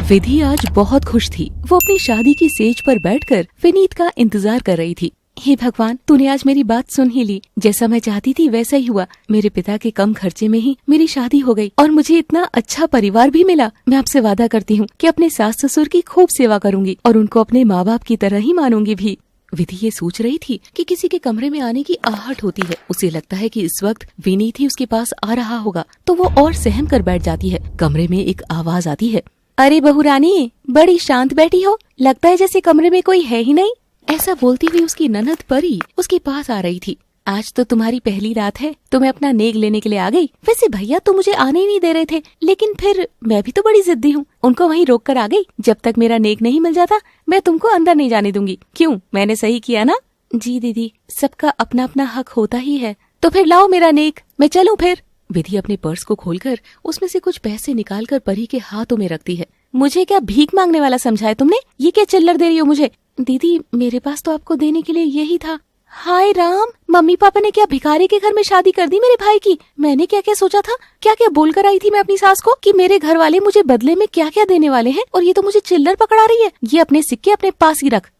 विधि आज बहुत खुश थी। वो अपनी शादी की सेज पर बैठकर विनीत का इंतजार कर रही थी। हे भगवान, तूने आज मेरी बात सुन ही ली। जैसा मैं चाहती थी वैसा ही हुआ। मेरे पिता के कम खर्चे में ही मेरी शादी हो गई और मुझे इतना अच्छा परिवार भी मिला। मैं आपसे वादा करती हूँ कि अपने सास ससुर की खूब सेवा करूंगी और उनको अपने माँ बाप की तरह ही मानूंगी भी। विधि ये सोच रही थी कि किसी के कमरे में आने की आहट होती है। उसे लगता है कि इस वक्त विनीत ही उसके पास आ रहा होगा, तो वो और सहम कर बैठ जाती है। कमरे में एक आवाज आती है, अरे बहू रानी, बड़ी शांत बैठी हो, लगता है जैसे कमरे में कोई है ही नहीं। ऐसा बोलती हुई उसकी ननद परी उसके पास आ रही थी। आज तो तुम्हारी पहली रात है, तो मैं अपना नेक लेने के लिए आ गई। वैसे भैया तो मुझे आने ही नहीं दे रहे थे, लेकिन फिर मैं भी तो बड़ी जिद्दी हूँ, उनको वहीं रोक कर आ गई। जब तक मेरा नेक नहीं मिल जाता मैं तुमको अंदर नहीं जाने दूंगी। क्यों, मैंने सही किया ना? जी दीदी, सबका अपना अपना हक होता ही है। तो फिर लाओ मेरा नेक, मैं चलूं फिर। विधि अपने पर्स को खोलकर उसमें से कुछ पैसे निकालकर परी के हाथों में रखती है। मुझे क्या भीख मांगने वाला समझा है तुमने? ये क्या चिल्लर दे रही हो मुझे? दीदी, मेरे पास तो आपको देने के लिए यही था। हाय राम, मम्मी पापा ने क्या भिखारी के घर में शादी कर दी मेरे भाई की? मैंने क्या क्या सोचा था, क्या क्या बोलकर आई थी मैं अपनी सास को कि मेरे घर वाले मुझे बदले में क्या क्या देने वाले हैं, और ये तो मुझे चिल्लर पकड़ा रही है। ये अपने सिक्के अपने पास ही रख।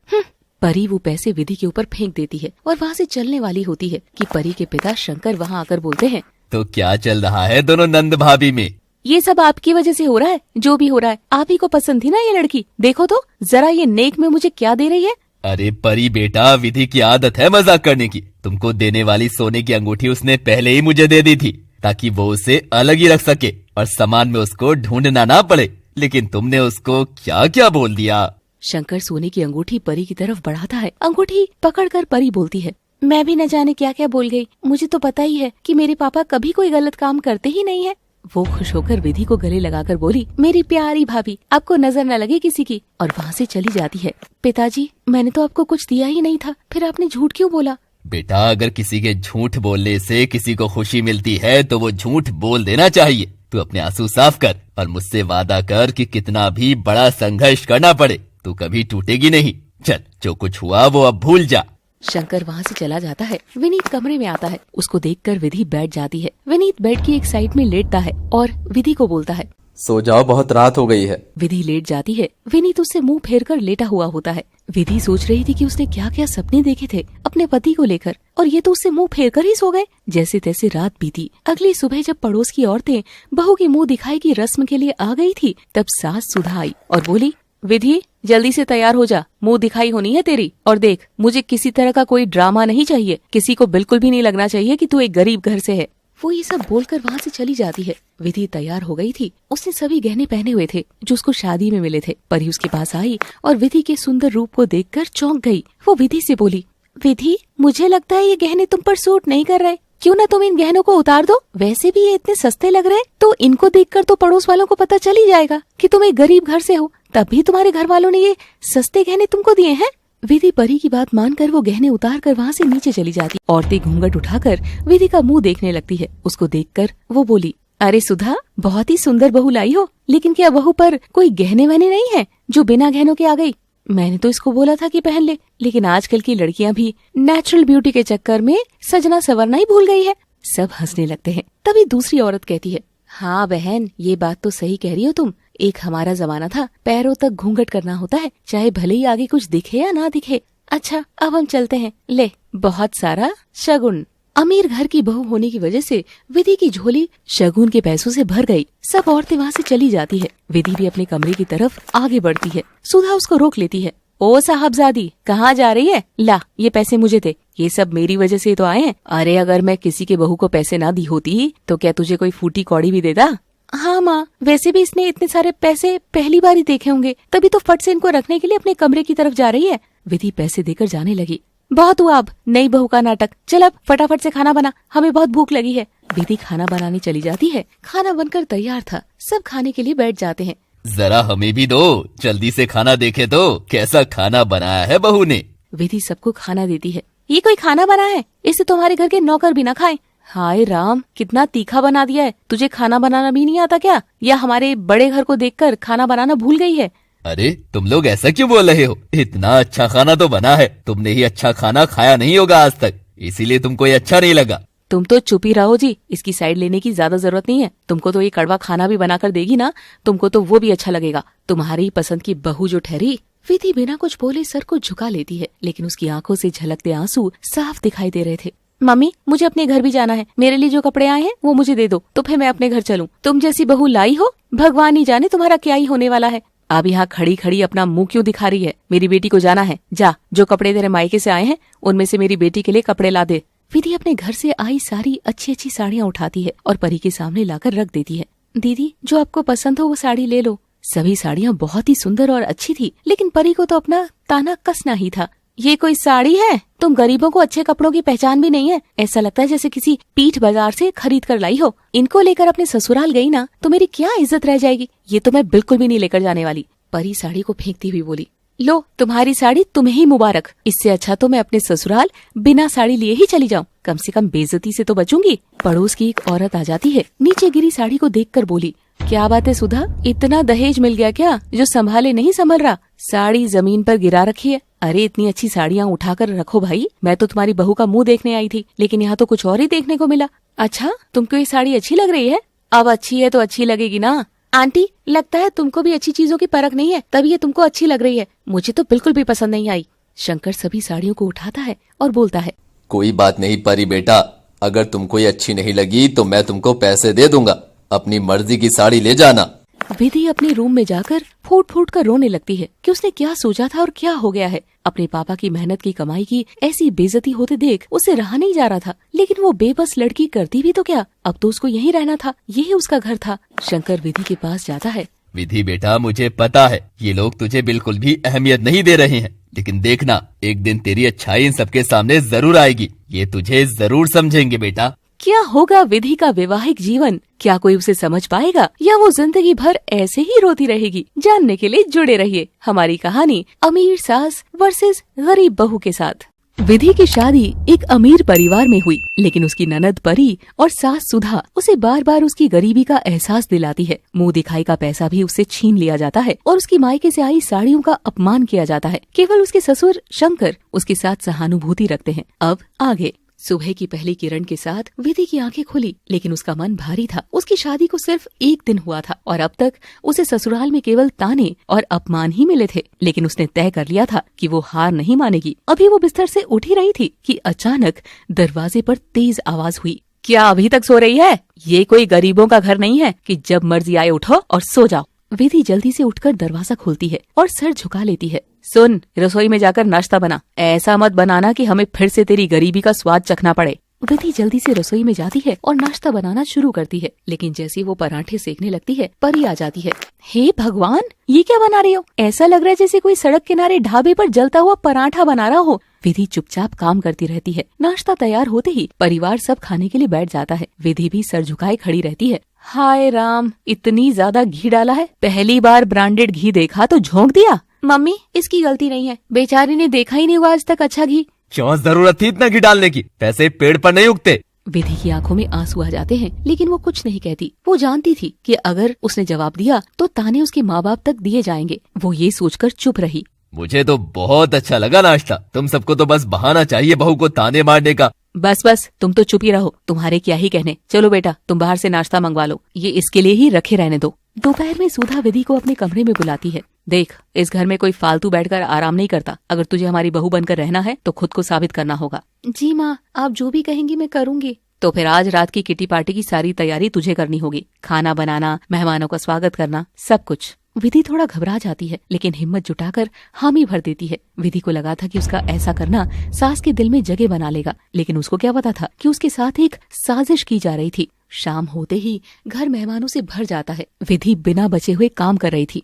परी वो पैसे विधि के ऊपर फेंक देती है और वहाँ से चलने वाली होती है कि परी के पिता शंकर वहाँ आकर बोलते हैं, तो क्या चल रहा है दोनों नंद भाभी में? ये सब आपकी वजह से हो रहा है। जो भी हो रहा है, आप ही को पसंद थी ना ये लड़की। देखो तो जरा ये नेक में मुझे क्या दे रही है। अरे परी बेटा, विधि की आदत है मजाक करने की। तुमको देने वाली सोने की अंगूठी उसने पहले ही मुझे दे दी थी, ताकि वो उसे अलग ही रख सके और सामान में उसको ढूंढना ना पड़े। लेकिन तुमने उसको क्या क्या बोल दिया। शंकर सोने की अंगूठी परी की तरफ बढ़ाता है। अंगूठी पकड़कर परी बोलती है, मैं भी न जाने क्या क्या बोल गई। मुझे तो पता ही है कि मेरे पापा कभी कोई गलत काम करते ही नहीं है। वो खुश होकर विधि को गले लगाकर बोली, मेरी प्यारी भाभी, आपको नजर न लगे किसी की, और वहाँ से चली जाती है। पिताजी, मैंने तो आपको कुछ दिया ही नहीं था, फिर आपने झूठ क्यों बोला? बेटा, अगर किसी के झूठ बोलने से किसी को खुशी मिलती है तो वो झूठ बोल देना चाहिए। तू अपने आंसू साफ कर और मुझसे वादा कर कि कितना भी बड़ा संघर्ष करना पड़े तू कभी टूटेगी नहीं। चल, जो कुछ हुआ वो अब भूल जा। शंकर वहाँ से चला जाता है। विनीत कमरे में आता है। उसको देखकर विधि बैठ जाती है। विनीत बेड की एक साइड में लेटता है और विधि को बोलता है, सो जाओ, बहुत रात हो गई है। विधि लेट जाती है। विनीत उससे मुंह फेर कर लेटा हुआ होता है। विधि सोच रही थी कि उसने क्या क्या सपने देखे थे अपने पति को लेकर, और ये तो उससे मुंह फेर कर ही सो गए। जैसे तैसे रात बीती। अगली सुबह जब पड़ोस की औरतें बहू की मुंह दिखाई की रस्म के लिए आ गई थी, तब सास सुधा आई और बोली, विधि जल्दी से तैयार हो जा, मुंह दिखाई होनी है तेरी। और देख, मुझे किसी तरह का कोई ड्रामा नहीं चाहिए। किसी को बिल्कुल भी नहीं लगना चाहिए कि तू एक गरीब घर से है। वो ये सब बोलकर वहाँ से चली जाती है। विधि तैयार हो गई थी। उसने सभी गहने पहने हुए थे जो उसको शादी में मिले थे। परी उसके पास आई और विधि के सुंदर रूप को देखकर चौंक गई। वो विधि से बोली, विधि, मुझे लगता है ये गहने तुम पर सूट नहीं कर रहे। क्यों ना तुम इन गहनों को उतार दो। वैसे भी ये इतने सस्ते लग रहे, तो इनको देखकर तो पड़ोस वालों को पता चल ही जाएगा कि तुम एक गरीब घर से हो। तभी तुम्हारे घर वालों ने ये सस्ते गहने तुमको दिए हैं। विधि परी की बात मानकर वो गहने उतार कर वहाँ से नीचे चली जाती। औरतें घूंघट उठाकर विधि का मुंह देखने लगती है। उसको देखकर वो बोली, अरे सुधा, बहुत ही सुंदर बहू लाई हो, लेकिन क्या बहू पर कोई गहने वहने नहीं है जो बिना गहनों के आ गई? मैंने तो इसको बोला था कि पहन ले, लेकिन आजकल की लड़कियां भी नेचुरल ब्यूटी के चक्कर में सजना संवरना ही भूल गई है। सब हंसने लगते हैं। तभी दूसरी औरत कहती है, हाँ बहन, ये बात तो सही कह रही हो तुम। एक हमारा जमाना था, पैरों तक घूंघट करना होता है, चाहे भले ही आगे कुछ दिखे या ना दिखे। अच्छा, अब हम चलते हैं। ले, बहुत सारा शगुन। अमीर घर की बहू होने की वजह से विधि की झोली शगुन के पैसों से भर गई। सब औरतें वहाँ से चली जाती है। विधि भी अपने कमरे की तरफ आगे बढ़ती है। सुधा उसको रोक लेती है। ओ साहबजादी, कहाँ जा रही है? ला, ये पैसे मुझे दे। ये सब मेरी वजह से तो आए हैं। अरे अगर मैं किसी के बहू को पैसे ना दी होती तो क्या तुझे कोई फूटी कौड़ी भी देता? हाँ माँ, वैसे भी इसने इतने सारे पैसे पहली बार ही देखे होंगे, तभी तो फट से इनको रखने के लिए अपने कमरे की तरफ जा रही है। विधि पैसे देकर जाने लगी। बहुत हुआ अब नई बहू का नाटक। चल अब फटाफट से खाना बना, हमें बहुत भूख लगी है। विधि खाना बनाने चली जाती है। खाना बनकर तैयार था। सब खाने के लिए बैठ जाते हैं। जरा हमें भी दो, जल्दी से खाना देखे तो कैसा खाना बनाया है बहू ने। विधि सबको खाना देती है। ये कोई खाना बना है? इसे तुम्हारे घर के नौकर भी ना खाए। हाय राम, कितना तीखा बना दिया है। तुझे खाना बनाना भी नहीं आता क्या, या हमारे बड़े घर को देखकर खाना बनाना भूल गई है? अरे तुम लोग ऐसा क्यों बोल रहे हो? इतना अच्छा खाना तो बना है। तुमने ही अच्छा खाना खाया नहीं होगा आज तक, इसीलिए तुमको ये अच्छा नहीं लगा। तुम तो चुप ही रहो जी, इसकी साइड लेने की ज्यादा जरूरत नहीं है। तुमको तो ये कड़वा खाना भी बनाकर देगी ना, तुमको तो वो भी अच्छा लगेगा। तुम्हारी पसंद की बहू जो ठहरी। विधि बिना कुछ बोले सर को झुका लेती है, लेकिन उसकी आंखों से झलकते आंसू साफ दिखाई दे रहे थे। मम्मी, मुझे अपने घर भी जाना है। मेरे लिए जो कपड़े आए हैं वो मुझे दे दो, तो फिर मैं अपने घर चलूं। तुम जैसी बहू लाई हो, भगवान ही जाने तुम्हारा क्या ही होने वाला है। अब यहाँ खड़ी खड़ी अपना मुंह क्यों दिखा रही है? मेरी बेटी को जाना है, जा जो कपड़े तेरे मायके से आए हैं उनमें से मेरी बेटी के लिए कपड़े ला दे। विधि अपने घर से आई सारी अच्छी अच्छी साड़ियाँ उठाती है और परी के सामने लाकर रख देती है। दीदी, जो आपको पसंद हो वो साड़ी ले लो। सभी साड़ियाँ बहुत ही सुंदर और अच्छी थी, लेकिन परी को तो अपना ताना कसना ही था। ये कोई साड़ी है? तुम गरीबों को अच्छे कपड़ों की पहचान भी नहीं है। ऐसा लगता है जैसे किसी पीठ बाजार से खरीद कर लाई हो। इनको लेकर अपने ससुराल गई ना तो मेरी क्या इज्जत रह जाएगी। ये तो मैं बिल्कुल भी नहीं लेकर जाने वाली। परी साड़ी को फेंकती हुई बोली, लो तुम्हारी साड़ी तुम्हें ही मुबारक। इससे अच्छा तो मैं अपने ससुराल बिना साड़ी लिए ही चली जाऊं, कम से कम बेइज्जती से तो बचूंगी। पड़ोस की एक औरत आ जाती है, नीचे गिरी साड़ी को देखकर बोली, क्या बात है सुधा, इतना दहेज मिल गया क्या जो संभाले नहीं संभल रहा? साड़ी जमीन पर गिरा रखी है। अरे इतनी अच्छी साड़ियाँ उठाकर रखो भाई, मैं तो तुम्हारी बहू का मुंह देखने आई थी, लेकिन यहाँ तो कुछ और ही देखने को मिला। अच्छा, तुमको ये साड़ी अच्छी लग रही है? अब अच्छी है तो अच्छी लगेगी ना। आंटी, लगता है तुमको भी अच्छी चीजों की परख नहीं है, तभी ये तुमको अच्छी लग रही है। मुझे तो बिल्कुल भी पसंद नहीं आई। शंकर सभी साड़ियों को उठाता है और बोलता है, कोई बात नहीं परी बेटा, अगर तुमको ये अच्छी नहीं लगी तो मैं तुमको पैसे दे दूंगा, अपनी मर्जी की साड़ी ले जाना। विधि अपने रूम में जाकर फूट फूट कर रोने लगती है कि उसने क्या सोचा था और क्या हो गया है। अपने पापा की मेहनत की कमाई की ऐसी बेइज्जती होते देख उसे रहा नहीं जा रहा था, लेकिन वो बेबस लड़की करती भी तो क्या, अब तो उसको यहीं रहना था, यही उसका घर था। शंकर विधि के पास जाता है। विधि बेटा, मुझे पता है ये लोग तुझे बिल्कुल भी अहमियत नहीं दे रहे हैं, लेकिन देखना एक दिन तेरी अच्छाई इन सबके सामने जरूर आएगी। ये तुझे जरूर समझेंगे बेटा। क्या होगा विधि का वैवाहिक जीवन? क्या कोई उसे समझ पाएगा या वो जिंदगी भर ऐसे ही रोती रहेगी? जानने के लिए जुड़े रहिए हमारी कहानी अमीर सास वर्सेस गरीब बहू के साथ। विधि की शादी एक अमीर परिवार में हुई, लेकिन उसकी ननद परी और सास सुधा उसे बार बार उसकी गरीबी का एहसास दिलाती है। मुंह दिखाई का पैसा भी उससे छीन लिया जाता है और उसकी मायके से आई साड़ियों का अपमान किया जाता है। केवल उसके ससुर शंकर उसके साथ सहानुभूति रखते हैं। अब आगे। सुबह की पहली किरण के साथ विधि की आंखें खुली, लेकिन उसका मन भारी था। उसकी शादी को सिर्फ एक दिन हुआ था और अब तक उसे ससुराल में केवल ताने और अपमान ही मिले थे, लेकिन उसने तय कर लिया था कि वो हार नहीं मानेगी। अभी वो बिस्तर से उठ ही रही थी कि अचानक दरवाजे पर तेज आवाज हुई। क्या अभी तक सो रही है? ये कोई गरीबों का घर नहीं है कि जब मर्जी आए उठो और सो जाओ। विधि जल्दी से उठकर दरवाजा खोलती है और सर झुका लेती है। सुन, रसोई में जाकर नाश्ता बना, ऐसा मत बनाना कि हमें फिर से तेरी गरीबी का स्वाद चखना पड़े। विधि जल्दी से रसोई में जाती है और नाश्ता बनाना शुरू करती है, लेकिन जैसे वो पराठे सेकने लगती है, परी आ जाती है। हे भगवान, ये क्या बना रही हो? ऐसा लग रहा है जैसे कोई सड़क किनारे ढाबे पर जलता हुआ पराठा बना रहा हो। विधि चुपचाप काम करती रहती है। नाश्ता तैयार होते ही परिवार सब खाने के लिए बैठ जाता है। विधि भी सर झुकाए खड़ी रहती है। हाय राम, इतनी ज्यादा घी डाला है, पहली बार ब्रांडेड घी देखा तो झोंक दिया। मम्मी, इसकी गलती नहीं है, बेचारी ने देखा ही नहीं हुआ आज तक अच्छा घी। क्यों जरूरत थी इतना घी डालने की? पैसे पेड़ पर नहीं उगते। विधि की आंखों में आंसू आ जाते हैं, लेकिन वो कुछ नहीं कहती। वो जानती थी कि अगर उसने जवाब दिया तो ताने उसके माँ बाप तक दिए जाएंगे। वो ये सोचकर चुप रही। मुझे तो बहुत अच्छा लगा नाश्ता। तुम सबको तो बस बहाना चाहिए बहू को ताने मारने का। बस बस, तुम तो चुप ही रहो, तुम्हारे क्या ही कहने। चलो बेटा, तुम बाहर से नाश्ता मंगवा लो, ये इसके लिए ही रखे रहने दो। दोपहर में सुधा विधि को अपने कमरे में बुलाती है। देख, इस घर में कोई फालतू बैठकर आराम नहीं करता। अगर तुझे हमारी बहू बनकर रहना है तो खुद को साबित करना होगा। जी माँ, आप जो भी कहेंगी मैं करूँगी। तो फिर आज रात की किटी पार्टी की सारी तैयारी तुझे करनी होगी। खाना बनाना, मेहमानों का स्वागत करना, सब कुछ। विधि थोड़ा घबरा जाती है, लेकिन हिम्मत जुटाकर हामी भर देती है। विधि को लगा था कि उसका ऐसा करना सास के दिल में जगह बना लेगा, लेकिन उसको क्या पता था कि उसके साथ एक साजिश की जा रही थी। शाम होते ही घर मेहमानों से भर जाता है। विधि बिना बचे हुए काम कर रही थी।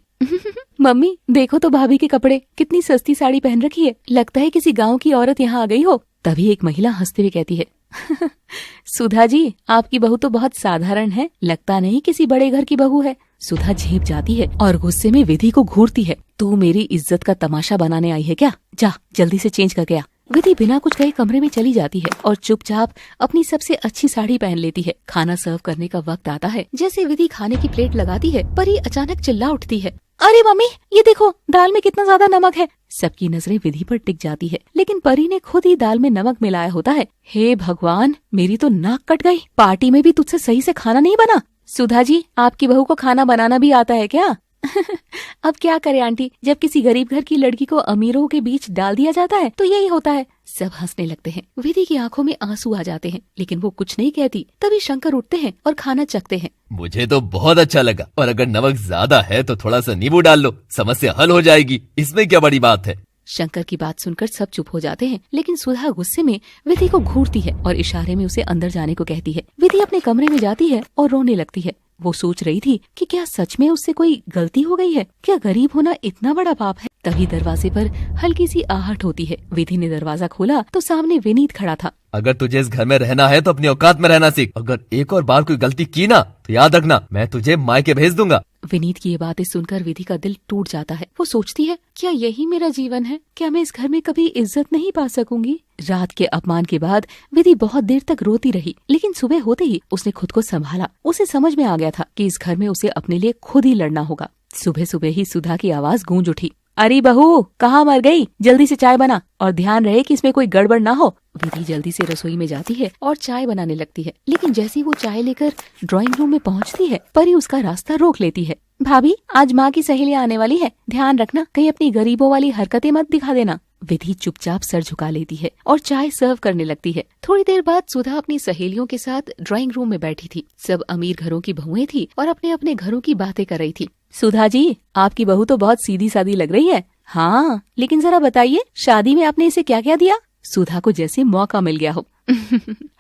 मम्मी, देखो तो भाभी के कपड़े, कितनी सस्ती साड़ी पहन रखी है, लगता है किसी गाँव की औरत यहाँ आ गई हो। तभी एक महिला हंसते हुए कहती है, सुधा जी, आपकी बहू तो बहुत साधारण है, लगता नहीं किसी बड़े घर की बहू है। सुधा झेप जाती है और गुस्से में विधि को घूरती है। तू मेरी इज्जत का तमाशा बनाने आई है क्या? जा जल्दी से चेंज करके आ। विधि बिना कुछ कहे कमरे में चली जाती है और चुपचाप अपनी सबसे अच्छी साड़ी पहन लेती है। खाना सर्व करने का वक्त आता है। जैसे विधि खाने की प्लेट लगाती है, परी अचानक चिल्ला उठती है, अरे मम्मी, ये देखो दाल में कितना ज्यादा नमक है। सबकी नजरें विधि पर टिक जाती है, लेकिन परी ने खुद ही दाल में नमक मिलाया होता है। हे भगवान, मेरी तो नाक कट गई। पार्टी में भी तुझसे सही से खाना नहीं बना। सुधा जी, आपकी बहू को खाना बनाना भी आता है क्या? अब क्या करे आंटी, जब किसी गरीब घर की लड़की को अमीरों के बीच डाल दिया जाता है तो यही होता है। सब हंसने लगते हैं। विधि की आंखों में आंसू आ जाते हैं, लेकिन वो कुछ नहीं कहती। तभी शंकर उठते हैं और खाना चखते हैं। मुझे तो बहुत अच्छा लगा, और अगर नमक ज्यादा है तो थोड़ा सा नींबू डाल लो, समस्या हल हो जाएगी। इसमें क्या बड़ी बात है। शंकर की बात सुनकर सब चुप हो जाते हैं, लेकिन सुधा गुस्से में विधि को घूरती है और इशारे में उसे अंदर जाने को कहती है। विधि अपने कमरे में जाती है और रोने लगती है। वो सोच रही थी कि क्या सच में उससे कोई गलती हो गई है? क्या गरीब होना इतना बड़ा पाप है? तभी दरवाजे पर हल्की सी आहट होती है। विधि ने दरवाजा खोला तो सामने विनीत खड़ा था। अगर तुझे इस घर में रहना है तो अपनी औकात में रहना सीख। अगर एक और बार कोई गलती की ना तो याद रखना, मैं तुझे मायके भेज दूंगा। विनीत की ये बातें सुनकर विधि का दिल टूट जाता है। वो सोचती है, क्या यही मेरा जीवन है? क्या मैं इस घर में कभी इज्जत नहीं पा सकूंगी? रात के अपमान के बाद विधि बहुत देर तक रोती रही, लेकिन सुबह होते ही उसने खुद को संभाला। उसे समझ में आ गया था कि इस घर में उसे अपने लिए खुद ही लड़ना होगा। सुबह सुबह ही सुधा की आवाज गूंज उठी। अरे बहू, कहाँ मर गई? जल्दी से चाय बना, और ध्यान रहे कि इसमें कोई गड़बड़ ना हो। विधि जल्दी से रसोई में जाती है और चाय बनाने लगती है, लेकिन जैसे ही वो चाय लेकर ड्राइंग रूम में पहुंचती है, परी उसका रास्ता रोक लेती है। भाभी, आज माँ की सहेलियां आने वाली है, ध्यान रखना कहीं अपनी गरीबों वाली हरकतें मत दिखा देना। विधि चुपचाप सर झुका लेती है और चाय सर्व करने लगती है। थोड़ी देर बाद सुधा अपनी सहेलियों के साथ ड्राइंग रूम में बैठी थी। सब अमीर घरों की बहुएं थी और अपने अपने घरों की बातें कर रही थी। सुधा जी, आपकी बहू तो बहुत सीधी सादी लग रही है। हाँ, लेकिन जरा बताइए, शादी में आपने इसे क्या क्या दिया? सुधा को जैसे मौका मिल गया हो।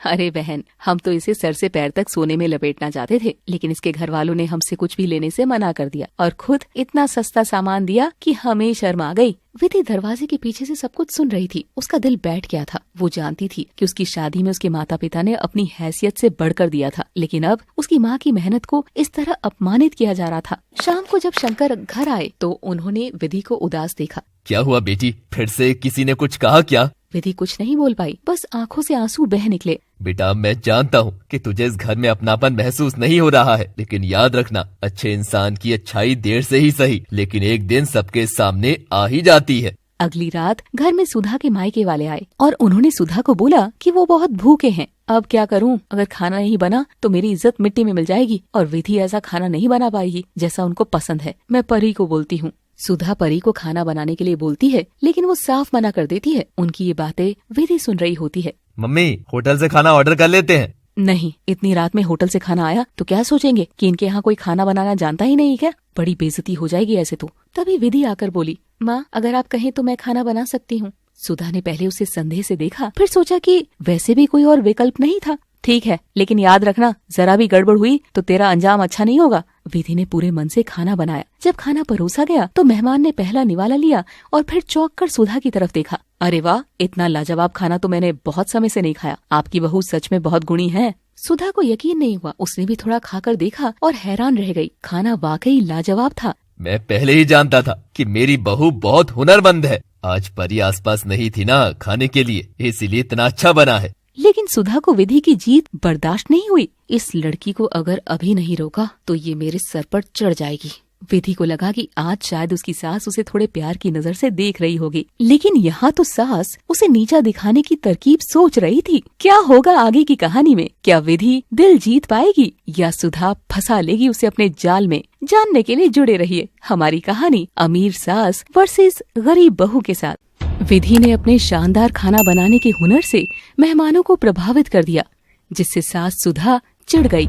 अरे बहन, हम तो इसे सर से पैर तक सोने में लपेटना चाहते थे, लेकिन इसके घर वालों ने हमसे कुछ भी लेने से मना कर दिया और खुद इतना सस्ता सामान दिया कि हमें शर्म आ गई। विधि दरवाजे के पीछे से सब कुछ सुन रही थी। उसका दिल बैठ गया था। वो जानती थी कि उसकी शादी में उसके माता पिता ने अपनी हैसियत से बढ़कर दिया था, लेकिन अब उसकी माँ की मेहनत को इस तरह अपमानित किया जा रहा था। शाम को जब शंकर घर आए तो उन्होंने विधि को उदास देखा। क्या हुआ बेटी, फिर से किसी ने कुछ कहा क्या? विधि कुछ नहीं बोल पाई, बस आंखों से आंसू बह निकले। बेटा, मैं जानता हूँ कि तुझे इस घर में अपनापन महसूस नहीं हो रहा है, लेकिन याद रखना, अच्छे इंसान की अच्छाई देर से ही सही, लेकिन एक दिन सबके सामने आ ही जाती है। अगली रात घर में सुधा के मायके वाले आए और उन्होंने सुधा को बोला कि वो बहुत भूखे हैं। अब क्या करूं? अगर खाना नहीं बना तो मेरी इज्जत मिट्टी में मिल जाएगी और विधि ऐसा खाना नहीं बना पाएगी जैसा उनको पसंद है। मैं परी को बोलती हूँ। सुधा परी को खाना बनाने के लिए बोलती है, लेकिन वो साफ मना कर देती है। उनकी ये बातें विधि सुन रही होती है। मम्मी, होटल से खाना ऑर्डर कर लेते हैं। नहीं, इतनी रात में होटल से खाना आया तो क्या सोचेंगे कि इनके यहाँ कोई खाना बनाना जानता ही नहीं क्या? बड़ी बेइज्जती हो जाएगी ऐसे तो। तभी विधि आकर बोली, माँ, अगर आप कहें तो मैं खाना बना सकती हूँ। सुधा ने पहले उसे संदेह से देखा, फिर सोचा कि वैसे भी कोई और विकल्प नहीं था। ठीक है, लेकिन याद रखना, जरा भी गड़बड़ हुई तो तेरा अंजाम अच्छा नहीं होगा। विधि ने पूरे मन से खाना बनाया। जब खाना परोसा गया तो मेहमान ने पहला निवाला लिया और फिर चौंक कर सुधा की तरफ देखा। अरे वाह, इतना लाजवाब खाना तो मैंने बहुत समय से नहीं खाया। आपकी बहू सच में बहुत गुणी है। सुधा को यकीन नहीं हुआ। उसने भी थोड़ा खाकर देखा और हैरान रह गई। खाना वाकई लाजवाब था। मैं पहले ही जानता था कि मेरी बहू बहुत हुनरमंद है। आज परी आसपास नहीं थी ना खाने के लिए, इसीलिए इतना अच्छा बना है। लेकिन सुधा को विधि की जीत बर्दाश्त नहीं हुई। इस लड़की को अगर अभी नहीं रोका तो ये मेरे सर पर चढ़ जाएगी। विधि को लगा कि आज शायद उसकी सास उसे थोड़े प्यार की नजर से देख रही होगी, लेकिन यहाँ तो सास उसे नीचा दिखाने की तरकीब सोच रही थी। क्या होगा आगे की कहानी में? क्या विधि दिल जीत पाएगी या सुधा फंसा लेगी उसे अपने जाल में? जानने के लिए जुड़े रहिए हमारी कहानी अमीर सास वर्सेस गरीब बहू के साथ। विधि ने अपने शानदार खाना बनाने के हुनर से मेहमानों को प्रभावित कर दिया, जिससे सास सुधा चिढ़ गई।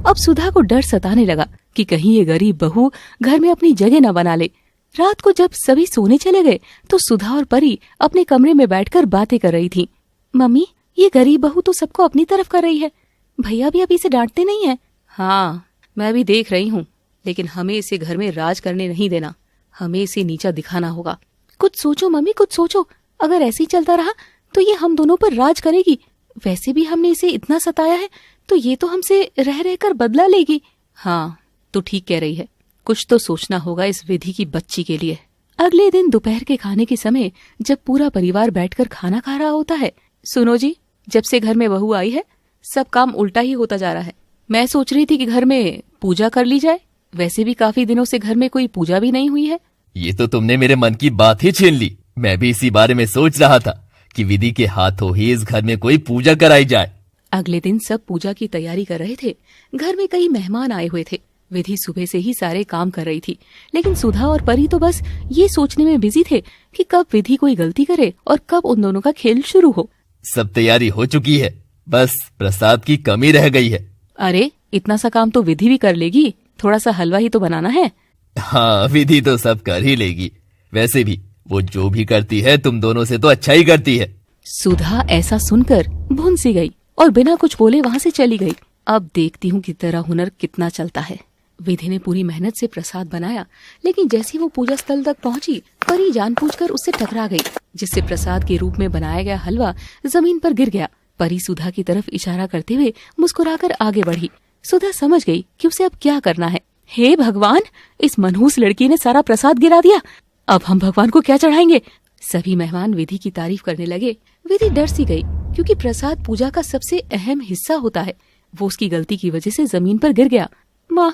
अब सुधा को डर सताने लगा कि कहीं ये गरीब बहू घर में अपनी जगह न बना ले। रात को जब सभी सोने चले गए तो सुधा और परी अपने कमरे में बैठकर बातें कर रही थी। मम्मी, ये गरीब बहू तो सबको अपनी तरफ कर रही है। भैया भी अभी इसे डांटते नहीं है। हाँ, मैं भी देख रही हूँ, लेकिन हमें इसे घर में राज करने नहीं देना। हमें इसे नीचा दिखाना होगा। कुछ सोचो मम्मी, कुछ सोचो। अगर ऐसे ही चलता रहा तो ये हम दोनों पर राज करेगी। वैसे भी हमने इसे इतना सताया है तो ये तो हमसे रह रहकर बदला लेगी। हाँ, तू ठीक कह रही है। कुछ तो सोचना होगा इस विधि की बच्ची के लिए। अगले दिन दोपहर के खाने के समय जब पूरा परिवार बैठकर खाना खा रहा होता है, सुनो जी, जब से घर में बहू आई है सब काम उल्टा ही होता जा रहा है। मैं सोच रही थी कि घर में पूजा कर ली जाए, वैसे भी काफी दिनों से घर में कोई पूजा भी नहीं हुई है। ये तो तुमने मेरे मन की बात ही छीन ली। मैं भी इसी बारे में सोच रहा था कि विधि के हाथों ही इस घर में कोई पूजा कराई जाए। अगले दिन सब पूजा की तैयारी कर रहे थे। घर में कई मेहमान आए हुए थे। विधि सुबह से ही सारे काम कर रही थी, लेकिन सुधा और परी तो बस ये सोचने में बिजी थे कि कब विधि कोई गलती करे और कब उन दोनों का खेल शुरू हो। सब तैयारी हो चुकी है, बस प्रसाद की कमी रह गई है। अरे इतना सा काम तो विधि भी कर लेगी, थोड़ा सा हलवा ही तो बनाना है। हाँ, विधि तो सब कर ही लेगी। वैसे भी वो जो भी करती है तुम दोनों से तो अच्छा ही करती है। सुधा ऐसा सुनकर भुन सी गई और बिना कुछ बोले वहाँ से चली गई। अब देखती हूँ कि तेरा हुनर कितना चलता है। विधि ने पूरी मेहनत से प्रसाद बनाया, लेकिन जैसे वो पूजा स्थल तक पहुंची, परी जानबूझकर उससे टकरा गई, जिससे प्रसाद के रूप में बनाया गया हलवा जमीन पर गिर गया। परी सुधा की तरफ इशारा करते हुए मुस्कुराकर आगे बढ़ी। सुधा समझ गई कि उसे अब क्या करना है। हे भगवान, इस मनहूस लड़की ने सारा प्रसाद गिरा दिया। अब हम भगवान को क्या चढ़ाएंगे? सभी मेहमान विधि की तारीफ करने लगे। विधि डर सी गई, क्योंकि प्रसाद पूजा का सबसे अहम हिस्सा होता है। वो उसकी गलती की वजह से जमीन पर गिर गया। माँ,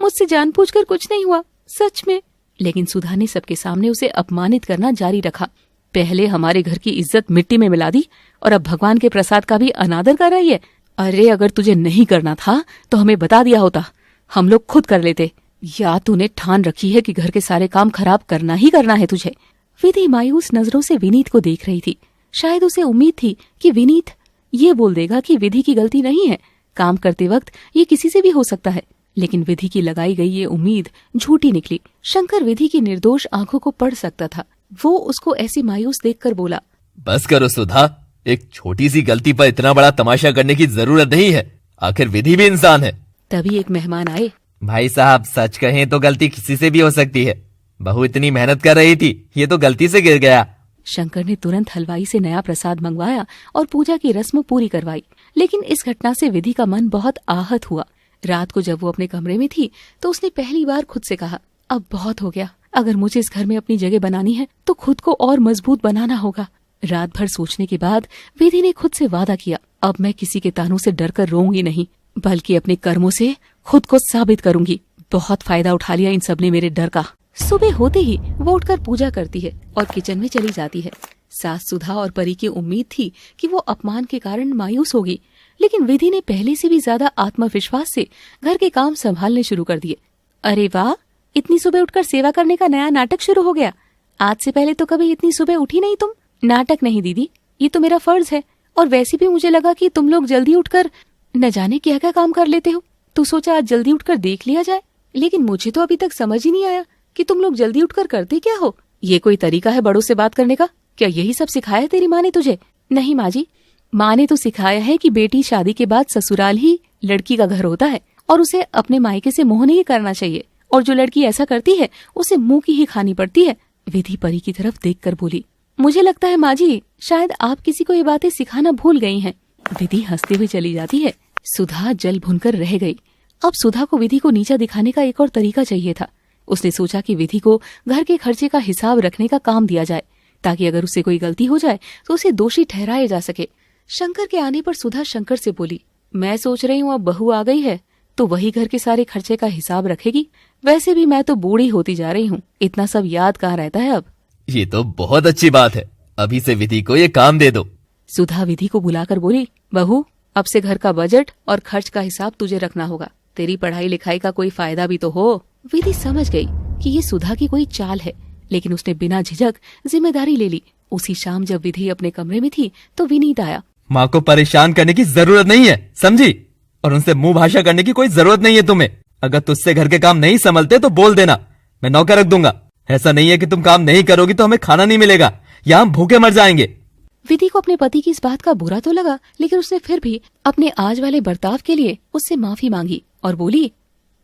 मुझसे जानबूझकर कुछ नहीं हुआ, सच में। लेकिन सुधा ने सबके सामने उसे अपमानित करना जारी रखा। पहले हमारे घर की इज्जत मिट्टी में मिला दी और अब भगवान के प्रसाद का भी अनादर कर रही है। अरे अगर तुझे नहीं करना था तो हमें बता दिया होता, हम लोग खुद कर लेते। या तूने ठान रखी है कि घर के सारे काम खराब करना ही करना है तुझे। विधि मायूस नजरों से विनीत को देख रही थी। शायद उसे उम्मीद थी कि विनीत ये बोल देगा कि विधि की गलती नहीं है, काम करते वक्त ये किसी से भी हो सकता है। लेकिन विधि की लगाई गई ये उम्मीद झूठी निकली। शंकर विधि की निर्दोष आंखों को पढ़ सकता था। वो उसको ऐसी मायूस देखकर बोला, बस करो सुधा, एक छोटी सी गलती पर इतना बड़ा तमाशा करने की जरूरत नहीं है। आखिर विधि भी इंसान है। तभी एक मेहमान आए। भाई साहब, सच कहें तो गलती किसी से भी हो सकती है। बहू इतनी मेहनत कर रही थी, ये तो गलती से गिर गया। शंकर ने तुरंत हलवाई से नया प्रसाद मंगवाया और पूजा की रस्म पूरी करवाई। लेकिन इस घटना से विधि का मन बहुत आहत हुआ। रात को जब वो अपने कमरे में थी तो उसने पहली बार खुद से कहा, अब बहुत हो गया। अगर मुझे इस घर में अपनी जगह बनानी है तो खुद को और मजबूत बनाना होगा। रात भर सोचने के बाद विधि ने खुद से वादा किया, अब मैं किसी के तानों से डरकर रोऊंगी नहीं, बल्कि अपने कर्मों से खुद को साबित करूंगी। बहुत फायदा उठा लिया इन सब ने मेरे डर का। सुबह होते ही वो उठकर पूजा करती है और किचन में चली जाती है। सास सुधा और परी की उम्मीद थी कि वो अपमान के कारण मायूस होगी, लेकिन विधि ने पहले से भी ज्यादा आत्मविश्वास से घर के काम संभालने शुरू कर दिए। अरे वाह, इतनी सुबह उठकर सेवा करने का नया नाटक शुरू हो गया। आज से पहले तो कभी इतनी सुबह उठी नहीं तुम। नाटक नहीं दीदी, ये तो मेरा फर्ज है। और वैसे भी मुझे लगा कि तुम लोग जल्दी उठकर न जाने क्या क्या काम कर लेते हो, तो सोचा आज जल्दी उठकर देख लिया जाए। लेकिन मुझे तो अभी तक समझ ही नहीं आया कि तुम लोग जल्दी उठकर करते क्या हो। ये कोई तरीका है बड़ों से बात करने का? क्या यही सब सिखाया तेरी माँ ने तुझे? नहीं माँ जी, माँ ने तो सिखाया है कि बेटी शादी के बाद ससुराल ही लड़की का घर होता है और उसे अपने मायके से मोह नहीं करना चाहिए, और जो लड़की ऐसा करती है उसे मुंह की ही खानी पड़ती है। विधि परी की तरफ देखकर बोली, मुझे लगता है माँ जी, शायद आप किसी को ये बातें सिखाना भूल गई हैं। विधि हंसते हुए चली जाती है। सुधा जल भुनकर रह गई। अब सुधा को विधि को नीचा दिखाने का एक और तरीका चाहिए था। उसने सोचा कि विधि को घर के खर्चे का हिसाब रखने का काम दिया जाए, ताकि अगर उससे कोई गलती हो जाए तो उसे दोषी ठहराया जा सके। शंकर के आने पर सुधा शंकर से बोली, मैं सोच रही हूँ अब बहू आ गई है तो वही घर के सारे खर्चे का हिसाब रखेगी। वैसे भी मैं तो बूढ़ी होती जा रही हूँ, इतना सब याद कहाँ रहता है अब। ये तो बहुत अच्छी बात है, अभी से विधि को ये काम दे दो। सुधा विधि को बुलाकर बोली, बहू अब से घर का बजट और खर्च का हिसाब तुझे रखना होगा। तेरी पढ़ाई लिखाई का कोई फायदा भी तो हो। विधि समझ गई कि ये सुधा की कोई चाल है, लेकिन उसने बिना झिझक जिम्मेदारी ले ली। उसी शाम जब विधि अपने कमरे में थी तो विनीत आया। माँ को परेशान करने की जरूरत नहीं है, समझी? और उनसे मुंह भाषा करने की कोई जरूरत नहीं है तुम्हें। अगर तुझसे घर के काम नहीं संभलते तो बोल देना, मैं नौकर रख दूंगा। ऐसा नहीं है कि तुम काम नहीं करोगी तो हमें खाना नहीं मिलेगा या हम भूखे मर जाएंगे। विधि को अपने पति की इस बात का बुरा तो लगा, लेकिन उसने फिर भी अपने आज वाले बर्ताव के लिए उससे माफी मांगी और बोली,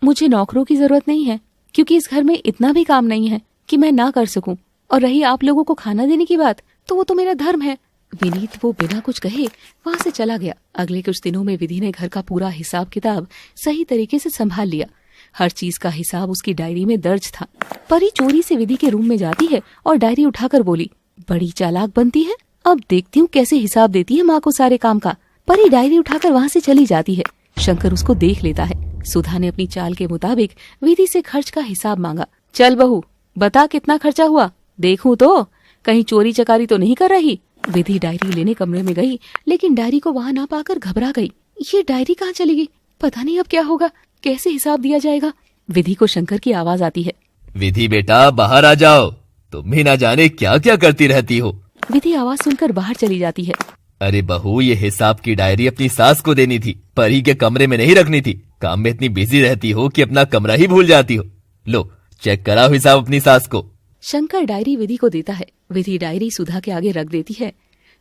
मुझे नौकरों की जरूरत नहीं है, क्योंकि इस घर में इतना भी काम नहीं है कि मैं ना कर सकूं। और रही आप लोगों को खाना देने की बात, तो वो तो मेरा धर्म है। विनीत वो बिना कुछ कहे वहाँ से चला गया। अगले कुछ दिनों में विधि ने घर का पूरा हिसाब किताब सही तरीके से संभाल लिया। हर चीज का हिसाब उसकी डायरी में दर्ज था। परी चोरी से विधि के रूम में जाती है और डायरी उठाकर बोली, बड़ी चालाक बनती है, अब देखती हूँ कैसे हिसाब देती है माँ को सारे काम का। परी डायरी उठाकर वहाँ से चली जाती है। शंकर उसको देख लेता है। सुधा ने अपनी चाल के मुताबिक विधि से खर्च का हिसाब मांगा। चल बहू, बता कितना खर्चा हुआ, देखूं तो कहीं चोरी चकारी तो नहीं कर रही। विधि डायरी लेने कमरे में गई, लेकिन डायरी को वहाँ ना पाकर घबरा गई। ये डायरी कहाँ चली गई? पता नहीं अब क्या होगा, कैसे हिसाब दिया जाएगा। विधि को शंकर की आवाज आती है। विधि बेटा बाहर आ जाओ, तुम भी ना जाने क्या क्या करती रहती हो। विधि आवाज सुनकर बाहर चली जाती है। अरे बहू, ये हिसाब की डायरी अपनी सास को देनी थी, परी के कमरे में नहीं रखनी थी। काम में इतनी बिजी रहती हो कि अपना कमरा ही भूल जाती हो। लो चेक कराओ हिसाब अपनी सास को। शंकर डायरी विधि को देता है। विधि डायरी सुधा के आगे रख देती है।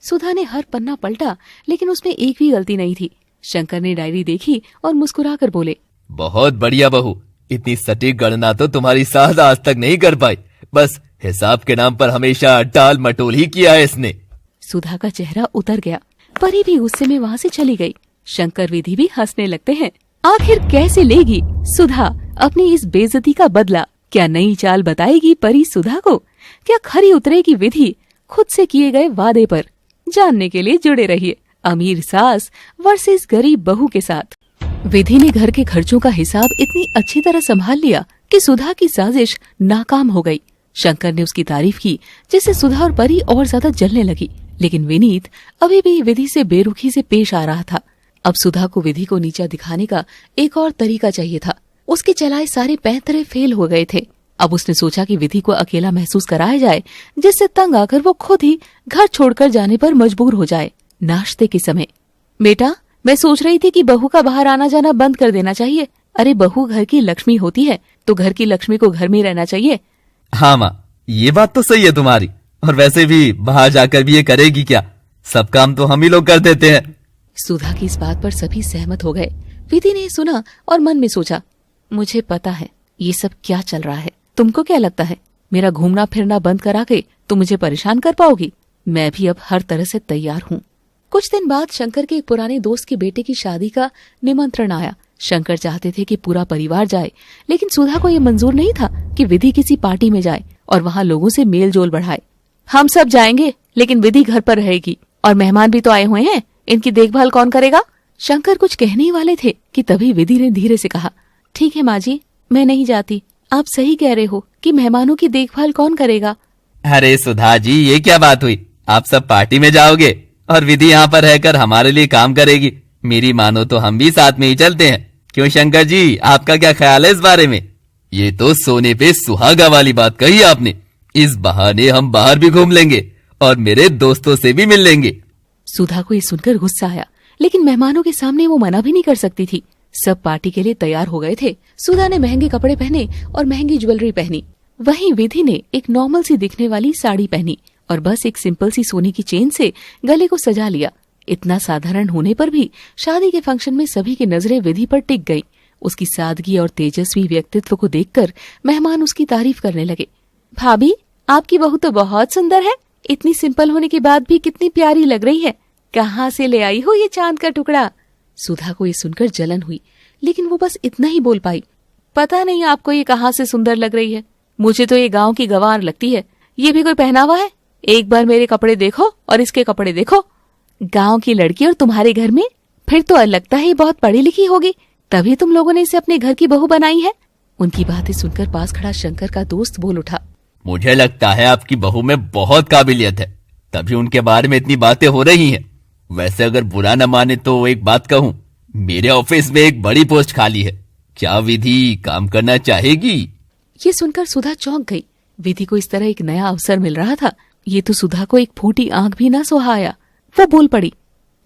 सुधा ने हर पन्ना पलटा, लेकिन उसमें एक भी गलती नहीं थी। शंकर ने डायरी देखी और मुस्कुराकर बोले, बहुत बढ़िया बहू, इतनी सटीक गणना तो तुम्हारी सास आज तक नहीं कर पाई। बस हिसाब के नाम पर हमेशा टाल मटोल ही किया है इसने। सुधा का चेहरा उतर गया। परी भी गुस्से में वहाँ से चली गई। शंकर विधि भी हंसने लगते हैं। आखिर कैसे लेगी सुधा अपनी इस बेइज्जती का बदला? क्या नई चाल बताएगी परी सुधा को? क्या खरी उतरेगी विधि खुद से किए गए वादे पर? जानने के लिए जुड़े रहिए अमीर सास वर्सेस गरीब बहू के साथ। विधि ने घर के खर्चों का हिसाब इतनी अच्छी तरह संभाल लिया कि सुधा की साजिश नाकाम हो गई। शंकर ने उसकी तारीफ की, जिससे सुधा और परी और ज्यादा जलने लगी। लेकिन विनीत अभी भी विधि से बेरुखी से पेश आ रहा था। अब सुधा को विधि को नीचा दिखाने का एक और तरीका चाहिए था। उसके चलाए सारे पैंतरे फेल हो गए थे। अब उसने सोचा कि विधि को अकेला महसूस कराया जाए, जिससे तंग आकर वो खुद ही घर छोड़कर जाने पर मजबूर हो जाए। नाश्ते के समय, बेटा मैं सोच रही थी कि बहू का बाहर आना जाना बंद कर देना चाहिए। अरे बहू घर की लक्ष्मी होती है, तो घर की लक्ष्मी को घर में रहना चाहिए। हाँ माँ, ये बात तो सही है तुम्हारी। और वैसे भी बाहर जाकर भी ये करेगी क्या? सब काम तो हम ही लोग कर देते हैं। सुधा की इस बात पर सभी सहमत हो गए। विधि ने सुना और मन में सोचा, मुझे पता है ये सब क्या चल रहा है। तुमको क्या लगता है मेरा घूमना फिरना बंद करा के तुम मुझे परेशान कर पाओगी? मैं भी अब हर तरह से तैयार हूँ। कुछ दिन बाद शंकर के एक पुराने दोस्त के बेटे की शादी का निमंत्रण आया। शंकर चाहते थे कि पूरा परिवार जाए, लेकिन सुधा को ये मंजूर नहीं था कि विधि किसी पार्टी में जाए और वहाँ लोगों से मेल जोल बढ़ाए। हम सब जाएंगे, लेकिन विधि घर पर रहेगी, और मेहमान भी तो आए हुए हैं, इनकी देखभाल कौन करेगा? शंकर कुछ कहने ही वाले थे कि तभी विधि ने धीरे से कहा, ठीक है माँ जी, मैं नहीं जाती। आप सही कह रहे हो कि मेहमानों की देखभाल कौन करेगा। अरे सुधा जी, ये क्या बात हुई? आप सब पार्टी में जाओगे और विधि यहाँ पर रहकर हमारे लिए काम करेगी। मेरी मानो तो हम भी साथ में ही चलते हैं। क्यों शंकर जी, आपका क्या ख्याल है इस बारे में? ये तो सोने पे सुहागा वाली बात कही आपने। इस बहाने हम बाहर भी घूम लेंगे और मेरे दोस्तों से भी मिल लेंगे। सुधा को ये सुनकर गुस्सा आया, लेकिन मेहमानों के सामने वो मना भी नहीं कर सकती थी। सब पार्टी के लिए तैयार हो गए थे। सुधा ने महंगे कपड़े पहने और महंगी ज्वेलरी पहनी। वहीं विधि ने एक नॉर्मल सी दिखने वाली साड़ी पहनी और बस एक सिंपल सी सोने की चेन से गले को सजा लिया। इतना साधारण होने पर भी शादी के फंक्शन में सभी की नजरें विधि पर टिक गईं। उसकी सादगी और तेजस्वी व्यक्तित्व को देखकर मेहमान उसकी तारीफ करने लगे। भाभी, आपकी बहू तो बहुत सुंदर है। इतनी सिंपल होने के बाद भी कितनी प्यारी लग रही है। कहाँ से ले आई हो ये चांद का टुकड़ा? सुधा को ये सुनकर जलन हुई, लेकिन वो बस इतना ही बोल पाई, पता नहीं आपको ये कहाँ से सुंदर लग रही है। मुझे तो ये गांव की गंवार लगती है। ये भी कोई पहनावा है? एक बार मेरे कपड़े देखो और इसके कपड़े देखो। गांव की लड़की और तुम्हारे घर में? फिर तो लगता है ये बहुत पढ़ी लिखी होगी, तभी तुम लोगों ने इसे अपने घर की बहू बनाई है। उनकी बातें सुनकर पास खड़ा शंकर का दोस्त बोल उठा, मुझे लगता है आपकी बहू में बहुत काबिलियत है, तभी उनके बारे में इतनी बातें हो रही हैं। वैसे अगर बुरा न माने तो एक बात कहूँ, मेरे ऑफिस में एक बड़ी पोस्ट खाली है, क्या विधि काम करना चाहेगी? ये सुनकर सुधा चौंक गई। विधि को इस तरह एक नया अवसर मिल रहा था। ये तो सुधा को एक फूटी आंख भी न सुहाया। वो बोल पड़ी,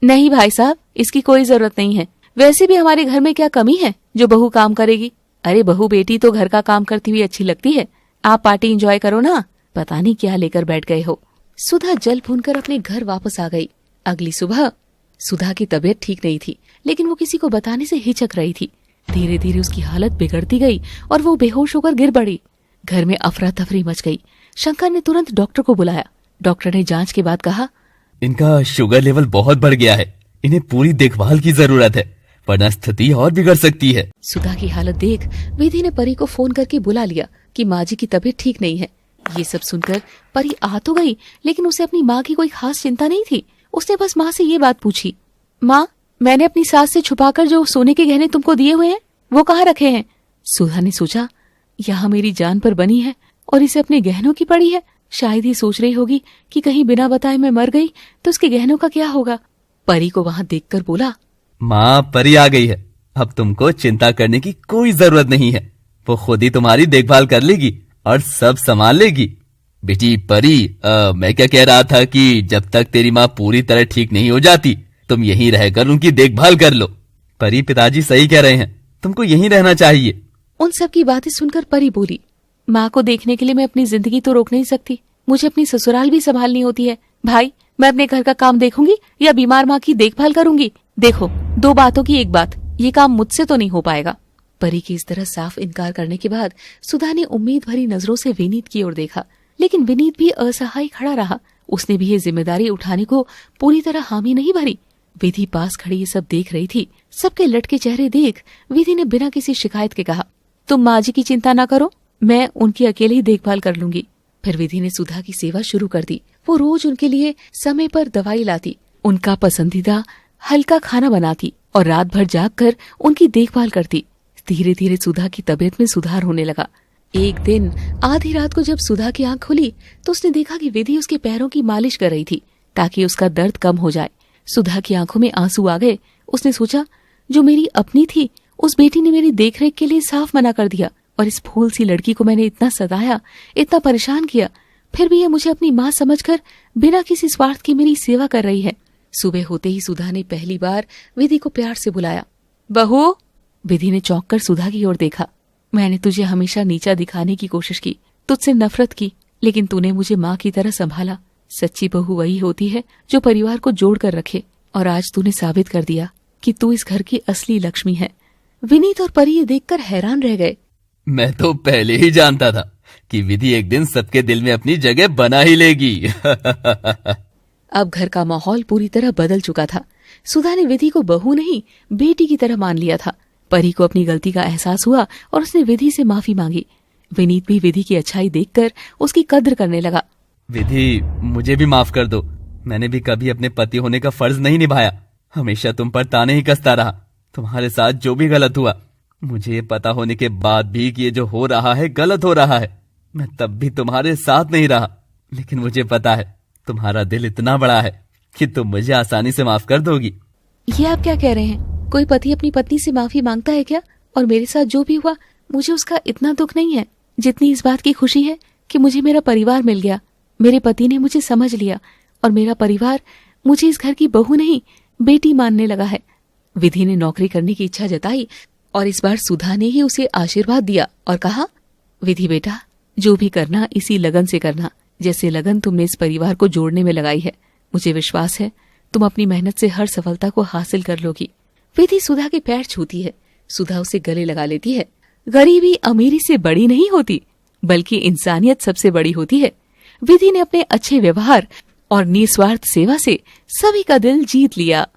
नहीं भाई साहब, इसकी कोई जरूरत नहीं है। वैसे भी हमारे घर में क्या कमी है जो बहू काम करेगी? अरे बहू बेटी तो घर का काम करती हुई अच्छी लगती है। आप पार्टी एंजॉय करो ना। पता नहीं क्या लेकर बैठ गए हो। सुधा जल भूनकर अपने घर वापस आ गई। अगली सुबह सुधा की तबीयत ठीक नहीं थी, लेकिन वो किसी को बताने से हिचक रही थी। धीरे धीरे उसकी हालत बिगड़ती गई और वो बेहोश होकर गिर पड़ी। घर में अफरा तफरी मच गई। शंकर ने तुरंत डॉक्टर को बुलाया। डॉक्टर ने जांच के बाद कहा, इनका शुगर लेवल बहुत बढ़ गया है, इन्हें पूरी देखभाल की जरूरत है, वरना स्थिति और बिगड़ सकती है। सुधा की हालत देख विधि ने परी को फोन करके बुला लिया कि माँ जी की तबीयत ठीक नहीं है। ये सब सुनकर परी आ तो गई, लेकिन उसे अपनी माँ की कोई खास चिंता नहीं थी। उसने बस माँ से ये बात पूछी, माँ, मैंने अपनी सास से छुपाकर जो सोने के गहने तुमको दिए हुए हैं वो कहाँ रखे हैं? सुधा ने सोचा, यहाँ मेरी जान पर बनी है और इसे अपने गहनों की पड़ी है। शायद ये सोच रही होगी कि कहीं बिना बताए मैं मर गई तो उसके गहनों का क्या होगा। परी को वहां देखकर बोला, माँ, परी आ गई है। अब तुमको चिंता करने की कोई जरूरत नहीं है। वो खुद ही तुम्हारी देखभाल कर लेगी और सब संभाल लेगी। बेटी परी, मैं क्या कह रहा था कि जब तक तेरी माँ पूरी तरह ठीक नहीं हो जाती तुम यहीं रहकर उनकी देखभाल कर लो। परी, पिताजी सही कह रहे हैं, तुमको यहीं रहना चाहिए। उन सब की बातें सुनकर परी बोली, माँ को देखने के लिए मैं अपनी जिंदगी तो रोक नहीं सकती, मुझे अपनी ससुराल भी संभालनी होती है। भाई, मैं अपने घर का काम देखूंगी या बीमार माँ की देखभाल करूंगी? देखो, दो बातों की एक बात, ये काम मुझसे तो नहीं हो पाएगा। परी की इस तरह साफ इनकार करने के बाद सुधा ने उम्मीद भरी नजरों से विनीत की ओर देखा, लेकिन विनीत भी असहाय खड़ा रहा। उसने भी ये जिम्मेदारी उठाने को पूरी तरह हामी नहीं भरी। विधि पास खड़ी ये सब देख रही थी। सबके लटके चेहरे देख विधि ने बिना किसी शिकायत के कहा, तुम माँ जी की चिंता ना करो, मैं उनकी अकेले ही देखभाल कर लूंगी। फिर विधि ने सुधा की सेवा शुरू कर दी। वो रोज उनके लिए समय पर दवाई लाती, उनका पसंदीदा हल्का खाना बनाती और रात भर जागकर उनकी देखभाल करती। धीरे धीरे सुधा की तबीयत में सुधार होने लगा। एक दिन आधी रात को जब सुधा की आंख खुली तो उसने देखा कि विधि उसके पैरों की मालिश कर रही थी ताकि उसका दर्द कम हो जाए। सुधा की आंखों में आंसू आ गए। उसने सोचा, जो मेरी अपनी थी उस बेटी ने मेरी देखरेख के लिए साफ मना कर दिया और इस फूल सी लड़की को मैंने इतना सताया, इतना परेशान किया, फिर भी ये मुझे अपनी माँ समझकर बिना किसी स्वार्थ की मेरी सेवा कर रही है। सुबह होते ही सुधा ने पहली बार विधि को प्यार से बुलाया, बहू। विधि ने चौंक कर सुधा की ओर देखा। मैंने तुझे हमेशा नीचा दिखाने की कोशिश की, तुझसे नफरत की, लेकिन तूने मुझे माँ की तरह संभाला। सच्ची बहू वही होती है जो परिवार को जोड़ कर रखे, और आज तूने साबित कर दिया कि तू इस घर की असली लक्ष्मी है। विनीत और परी ये देखकर हैरान रह गए। मैं तो पहले ही जानता था कि विधि एक दिन सबके दिल में अपनी जगह बना ही लेगी। अब घर का माहौल पूरी तरह बदल चुका था। सुधा ने विधि को बहू नहीं, बेटी की तरह मान लिया था। परी को अपनी गलती का एहसास हुआ और उसने विधि से माफी मांगी। विनीत भी विधि की अच्छाई देखकर उसकी कद्र करने लगा। विधि, मुझे भी माफ कर दो। मैंने भी कभी अपने पति होने का फर्ज नहीं निभाया। हमेशा तुम पर ताने ही कसता रहा। तुम्हारे साथ जो भी गलत हुआ, मुझे पता होने के बाद भी कि ये जो हो रहा है गलत हो रहा है, मैं तब भी तुम्हारे साथ नहीं रहा। लेकिन मुझे पता है तुम्हारा दिल इतना बड़ा है कि तुम मुझे आसानी से माफ कर दोगी। ये आप क्या कह रहे हैं? कोई पति अपनी पत्नी से माफी मांगता है क्या? और मेरे साथ जो भी हुआ मुझे उसका इतना दुख नहीं है जितनी इस बात की खुशी है कि मुझे मेरा परिवार मिल गया। मेरे पति ने मुझे समझ लिया और मेरा परिवार मुझे इस घर की बहू नहीं, बेटी मानने लगा है। विधि ने नौकरी करने की इच्छा जताई और इस बार सुधा ने ही उसे आशीर्वाद दिया और कहा, विधि बेटा, जो भी करना इसी लगन से करना, जैसे लगन तुमने इस परिवार को जोड़ने में लगाई है। मुझे विश्वास है तुम अपनी मेहनत से हर सफलता को हासिल कर लोगी। विधि सुधा के पैर छूती है। सुधा उसे गले लगा लेती है। गरीबी अमीरी से बड़ी नहीं होती, बल्कि इंसानियत सबसे बड़ी होती है। विधि ने अपने अच्छे व्यवहार और निस्वार्थ सेवा से सभी का दिल जीत लिया।